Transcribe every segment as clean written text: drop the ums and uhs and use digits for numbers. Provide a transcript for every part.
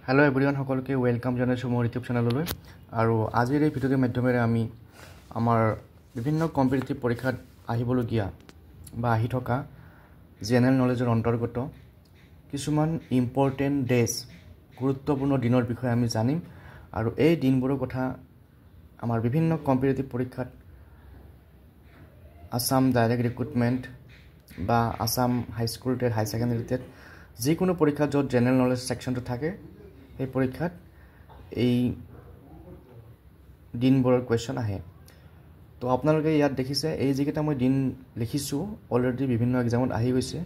hello everyone সকলকে welcome জানাইছো মোৰ YouTube চেনেললৈ আৰু আজিৰ এই ভিডিঅ'ৰ মাধ্যমেৰে আমি আমাৰ বিভিন্ন কম্পিটিটিভ পৰীক্ষাত আহিবলগীয়া বা আহি থকা জেনাৰেল নলেজৰ অন্তৰ্গত কিছুমান ইম্পৰ্টেন্ট ডেজ গুৰুত্বপূৰ্ণ দিনৰ বিষয়ে আমি জানিম আৰু এই দিনবোৰৰ কথা আমাৰ বিভিন্ন কম্পিটিটিভ পৰীক্ষাত আসাম ডাইৰেক্ট ৰিক্ৰুটমেন্ট বা আসাম হাই স্কুল টেট হাই সেকেন্ডাৰী টেট যিকোনো পৰীক্ষা য'ত জেনাৰেল নলেজ সেকশনটো থাকে এই পৰীক্ষাত এই দিনবোৰৰ কোৱেশ্চন আহে তো আপোনালোকে ইয়াত দেখিছে এই যিকেইটা মই দিন লিখিছো অলৰেডি বিভিন্ন এক্সামত আহি গৈছে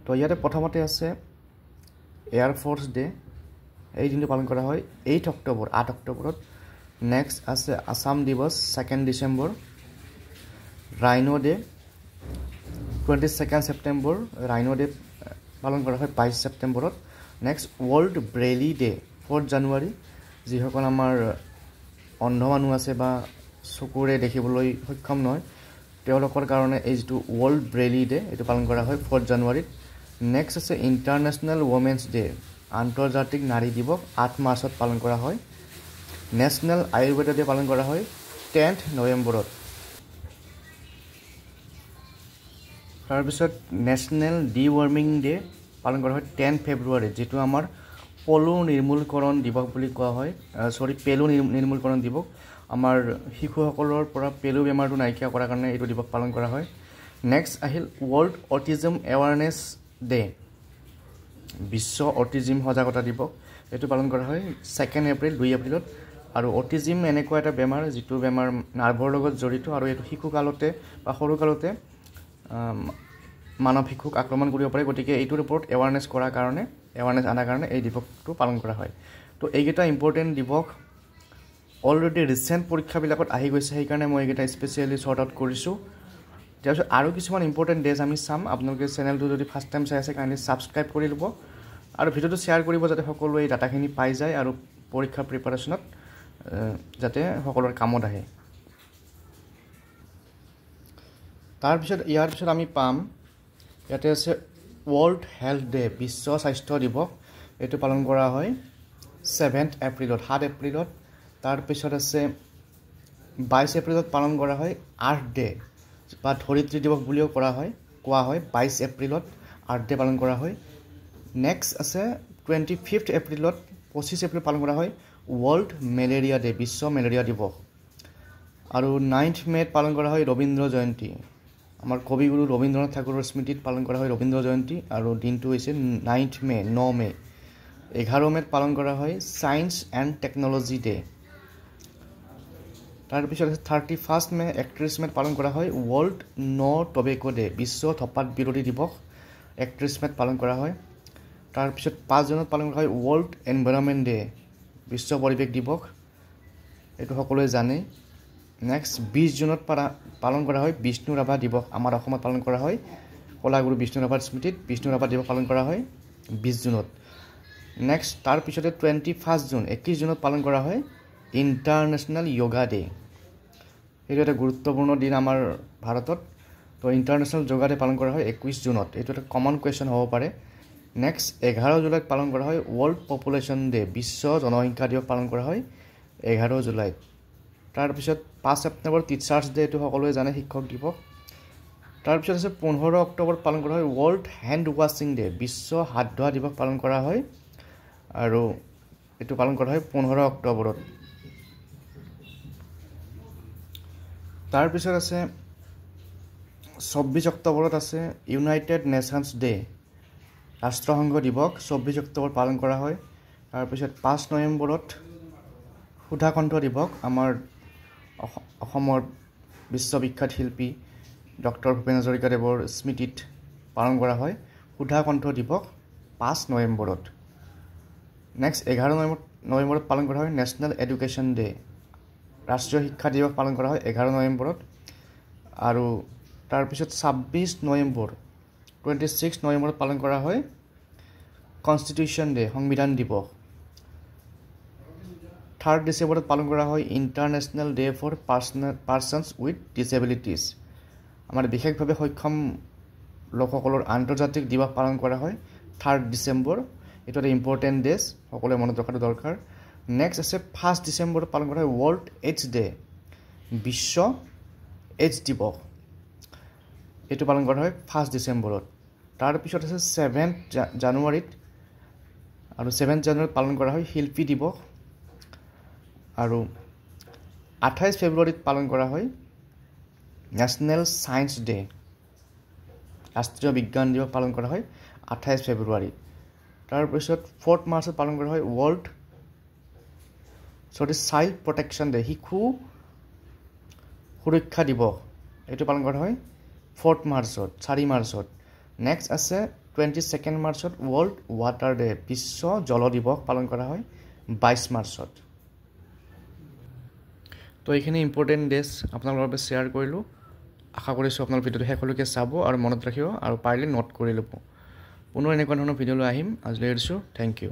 তো ইয়াতে প্ৰথমতে আছে এয়াৰ ফোৰ্স ডে এই দিনটো পালন কৰা হয় 8 অক্টোবৰ 8 অক্টোবৰত নেক্সট আছে আসাম দিৱস 2 December rhino day 22 September rhino day পালন কৰা হয় 22 সেপ্টেম্বৰত নেক্সট ওয়াৰ্ল্ড ব্ৰেইলি ডে 4 জানুৱাৰী যিসকল আমাৰ অন্ধ মানুহ আছে বা চকুৰে দেখিবলৈ সক্ষম নহয় তেওঁলোকৰ কাৰণে এই যেটো ওয়াৰ্ল্ড ব্ৰেইলি ডে এটো পালন কৰা হয় 4 জানুৱাৰীত নেক্সট আছে ইন্টাৰনেশনাল ওমেন্স ডে আন্তৰ্জাতিক নাৰী দিৱস 8 মাৰ্চত পালন কৰা হয় নেশনাল আয়ুৰ্বেদ ডে পালন কৰা হয় 10 নৱেম্বৰত তাৰ পিছত নেশনাল ডিওয়াৰ্মিং ডে পালন কৰা হয় 10 ফেব্ৰুৱাৰী যেটো আমাৰ পলু নিৰ্মূলকৰণ দিৱস বুলি কোৱা হয় পেলু নিৰ্মূলকৰণ দিৱস আমাৰ শিশুসকলৰ পৰা পেলু বেমাৰটো নাইকিয়া কৰাৰ কাৰণে এইটো দিৱস পালন কৰা হয় নেক্সট আহিল ওয়াৰ্ল্ড অটিজম এৱাৰনেছ ডে বিশ্ব অটিজম সজাগতা দিৱস এইটো পালন কৰা হয় 2 এপ্ৰিল 2 এপ্ৰিলত আৰু অটিজম এনেকুৱা এটা বেমাৰ যেটো বেমাৰ নাৰ্ভৰ লগত জড়িত আৰু এইটো শিশুকালতে বা সৰুকালতে মানৱ শিশুক আক্ৰমণ কৰিব পাৰে গতিকে এইটোৰ ওপৰত এৱাৰনেছ কৰাৰ কাৰণে এৱাৰনেছ আনাৰ কাৰণে এই দিৱসটো পালন কৰা হয় তো এইকেইটা ইম্পৰ্টেন্ট দিৱস অলৰেডি ৰিসেন্ট পৰীক্ষাবিলাকত আহি গৈছে সেই কাৰণে মই এইকেইটা স্পেশালি সৰ্ট আউট কৰিছো তাৰপিছত আৰু কিছুমান ইম্পৰ্টেন্ট ডেজ আমি চাম আপোনালোকে চেনেলটো যদি ফাৰ্স্ট টাইম চাই আছে কাইণ্ডলি সাবস্ক্ৰাইব কৰি লব আৰু ভিডিওটো শ্বেয়াৰ কৰিব যাতে সকলোৱে এই ডাটাখিনি পাই যায় আৰু পৰীক্ষা প্ৰিপাৰেচনত যাতে সকলোৰ কামত আহে তাৰপিছত ইয়াৰ পিছত আমি পাম ইয়াতে আছে ওয়াৰ্ল্ড হেলথ ডে বিশ্ব স্বাস্থ্য দিৱস এটো পালন কৰা হয় 7 এপ্ৰিলত 7 এপ্ৰিলত তাৰ পিছত আছে 22 এপ্ৰিলত পালন কৰা হয় আৰ্থ ডে বা ধৰিত্ৰী দিৱস বুলিও কোৱা হয় 22 এপ্ৰিলত আৰ্থ ডে পালন কৰা হয় নেক্সট আছে 25 এপ্ৰিলত 25 এপ্ৰিল পালন কৰা হয় ওয়াৰ্ল্ড মেলেৰিয়া ডে বিশ্ব মেলেৰিয়া দিৱস আৰু 9th মে পালন কৰা হয় ৰবীন্দ্ৰ জয়ন্তী আমাৰ কবিগুৰু ৰবীন্দ্ৰনাথ ঠাকুৰৰ স্মৃতিত পালন কৰা হয় ৰবীন্দ্ৰ জয়ন্তী আৰু দিনটো হৈছে 9th মে 9 মে 11 মেত পালন কৰা হয় সায়েন্স এণ্ড টেকনলজি ডে তাৰ পিছত 31 মে 31 মেত পালন কৰা হয় ওয়াৰ্ল্ড নো টোবেকো ডে বিশ্ব ধঁপাত বিৰোধী দিৱস 31 মেত পালন কৰা হয় তাৰ পিছত 5 জুনত পালন কৰা হয় ওয়াৰ্ল্ড এনভাইৰনমেন্ট ডে বিশ্ব পৰিৱেশ দিৱস এটো সকলোৱে জানে নেক্সট 20 জুনত পালন কৰা হয় বিষ্ণু ৰাভা দিৱস আমাৰ অসমত পালন কৰা হয় কলাগুৰু বিষ্ণু ৰাভাৰ স্মৃতিত বিষ্ণু ৰাভা দিৱস পালন কৰা হয় 20 জুনত নেক্সট তাৰ পিছতে 21 জুন 21 জুনত পালন কৰা হয় ইন্টাৰনেশনাল যোগা ডে এইটো এটা গুৰুত্বপূৰ্ণ দিন আমাৰ ভাৰতত তো ইন্টাৰনেশনাল যোগা ডে পালন কৰা হয় 21 জুনত এইটো এটা কমন কোৱেশ্চন হ'ব পাৰে নেক্সট 11 জুলাইত পালন কৰা হয় ওয়াৰ্ল্ড পপুলেশন ডে বিশ্ব জনসংখ্যা দিৱস পালন কৰা হয় 11 জুলাইত তাৰ পিছত 5 সেপ্টেম্বৰ টিচাৰ্স ডে এটো সকলোৱে জানে শিক্ষক দিৱস তাৰ পিছত আছে 15 অক্টোবৰত পালন কৰা হয় ওয়াৰ্ল্ড হ্যান্ড ওয়াশিং ডে বিশ্ব হাত ধোৱা দিৱস পালন কৰা হয় আৰু এটো পালন কৰা হয় 15 অক্টোবৰত তাৰ পিছত আছে 24 অক্টোবৰত আছে ইউনাইটেড নেশনস ডে ৰাষ্ট্ৰসংঘ দিৱস 24 অক্টোবৰ পালন কৰা হয় তাৰ পিছত 5 নৱেম্বৰত সুধাকণ্ঠ দিৱস আমাৰ অসমৰ বিশ্ববিখ্যাত শিল্পী ডক্টৰ ভূপেন হাজৰিকাদেৱৰ স্মৃতিত পালন কৰা হয় সুধাকণ্ঠ দিৱস 5 নৱেম্বৰত নেক্সট 11 নৱেম্বৰত পালন কৰা হয় নেশনাল এডুকেশ্যন ডে ৰাষ্ট্ৰীয় শিক্ষা দিৱস পালন কৰা হয় 11 নৱেম্বৰত আৰু তাৰ পিছত 26 নৱেম্বৰ 26 নৱেম্বৰত পালন কৰা হয় কনষ্টিটিউশ্যন ডে সংবিধান দিৱস 3 ডিসেম্বৰত পালন কৰা হয় ইন্টাৰনেশনাল ডে ফৰ পাৰ্সনস উইথ ডিসেবিলিটিজ আমাৰ বিশেষভাৱে সক্ষম লোকসকলৰ আন্তৰ্জাতিক দিৱস পালন কৰা হয় 3 ডিসেম্বৰ এইটো এটা ইম্পৰ্টেণ্ট ডেজ সকলোৱে মনত ৰখাটো দৰকাৰ নেক্সট আছে 1 ডিচেম্বৰত পালন কৰা হয় ৱৰ্ল্ড এইডছ ডে বিশ্ব এইডছ দিৱস এইটো পালন কৰা হয় 1 ডিচেম্বৰত তাৰপিছত আছে 7 জানুৱাৰীত আৰু 7 জানুৱাৰীত পালন কৰা হয় শিল্পী দিৱস আৰু 28 ফেব্ৰুৱাৰীত পালন কৰা হয় নেশ্যনেল সায়েন্স ডে ৰাষ্ট্ৰীয় বিজ্ঞান দিৱস পালন কৰা হয় 28 ফেব্ৰুৱাৰী তাৰপিছত 4 মাৰ্চত পালন কৰা হয় ৱৰ্ল্ড চাইল্ড প্ৰটেকশ্যন ডে শিশু সুৰক্ষা দিৱস এইটো পালন কৰা হয় 4 মাৰ্চত 4 মাৰ্চত নেক্সট আছে 22 মাৰ্চত ৱৰ্ল্ড ৱাটাৰ ডে বিশ্ব জল দিৱস পালন কৰা হয় 22 মাৰ্চত তো এইখিনি ইম্পৰ্টেণ্ট ডেজ আপোনালোকৰ বাবে শ্বেয়াৰ কৰিলোঁ আশা কৰিছোঁ আপোনালোক ভিডিঅ'টো শেষলৈকে চাব আৰু মনত ৰাখিব আৰু পাৰিলে নোট কৰি ল'ব পুনৰ এনেকুৱা ধৰণৰ ভিডিঅ'লৈ আহিম আজিলৈ এৰিছোঁ থেংক ইউ